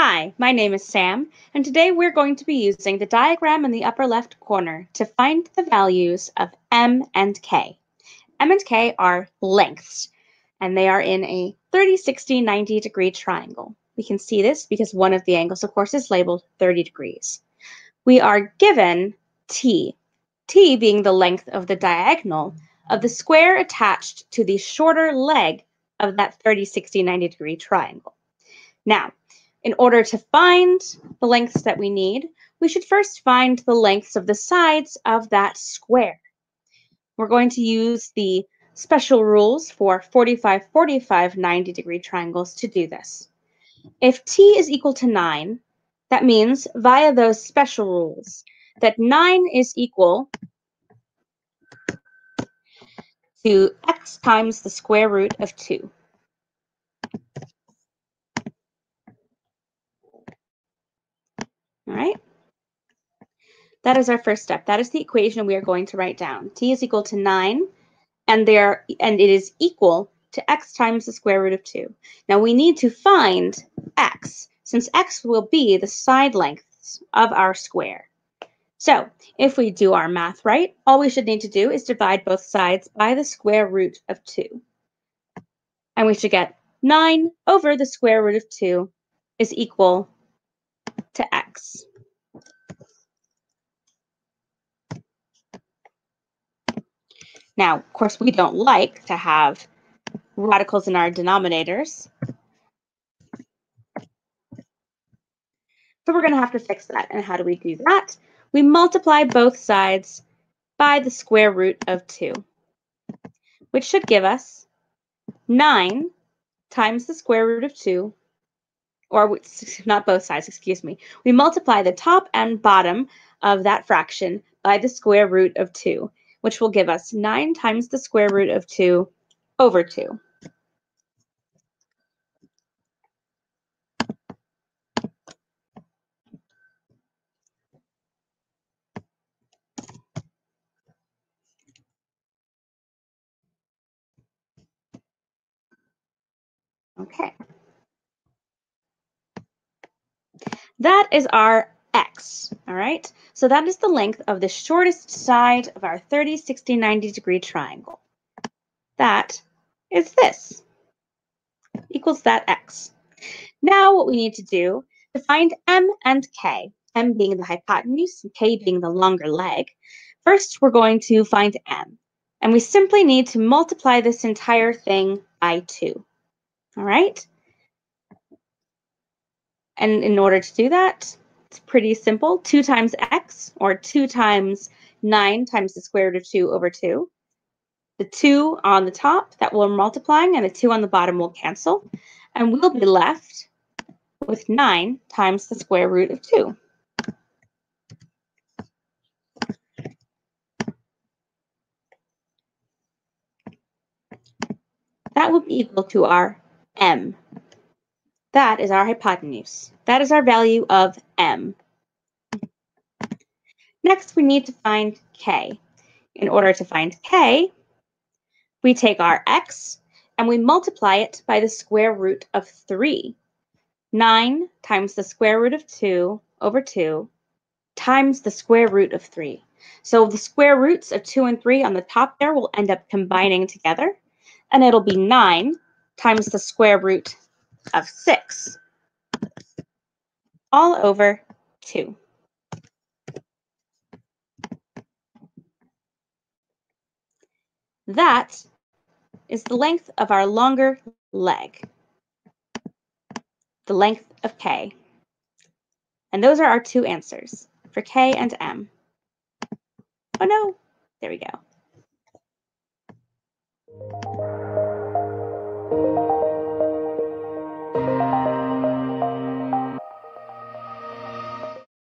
Hi, my name is Sam, and today we're going to be using the diagram in the upper left corner to find the values of M and K. M and K are lengths, and they are in a 30, 60, 90 degree triangle. We can see this because one of the angles, of course, is labeled 30 degrees. We are given T, T being the length of the diagonal of the square attached to the shorter leg of that 30, 60, 90 degree triangle. Now, in order to find the lengths that we need, we should first find the lengths of the sides of that square. We're going to use the special rules for 45, 45, 90 degree triangles to do this. If T is equal to 9, that means via those special rules that 9 is equal to x times the square root of 2. All right? That is our first step. That is the equation we are going to write down. T is equal to 9, and it is equal to x times the square root of 2. Now we need to find x, since x will be the side lengths of our square. So if we do our math right, all we should need to do is divide both sides by the square root of 2. And we should get 9 over the square root of 2 is equal to x. Now, of course, we don't like to have radicals in our denominators, so we're going to have to fix that. And how do we do that? We multiply both sides by the square root of 2, which should give us 9 times the square root of 2, or not both sides, excuse me. We multiply the top and bottom of that fraction by the square root of 2, which will give us 9 times the square root of 2 over 2. Okay. That is our x, all right? So that is the length of the shortest side of our 30, 60, 90 degree triangle. That is this, equals that x. Now what we need to do to find m and k, m being the hypotenuse and k being the longer leg, first we're going to find m. And we simply need to multiply this entire thing by 2, all right? And in order to do that, it's pretty simple. 2 times x, or 2 times 9 times the square root of 2 over 2. The 2 on the top, that we're multiplying, and the 2 on the bottom will cancel. And we'll be left with 9 times the square root of 2. That will be equal to our m. That is our hypotenuse. That is our value of m. Next, we need to find k. In order to find k, we take our x and we multiply it by the square root of 3. 9 times the square root of 2 over 2 times the square root of 3. So the square roots of 2 and 3 on the top there will end up combining together, and it'll be 9 times the square root of 6 all over 2. That is the length of our longer leg, the length of k. And those are our two answers for k and m. Oh no, there we go.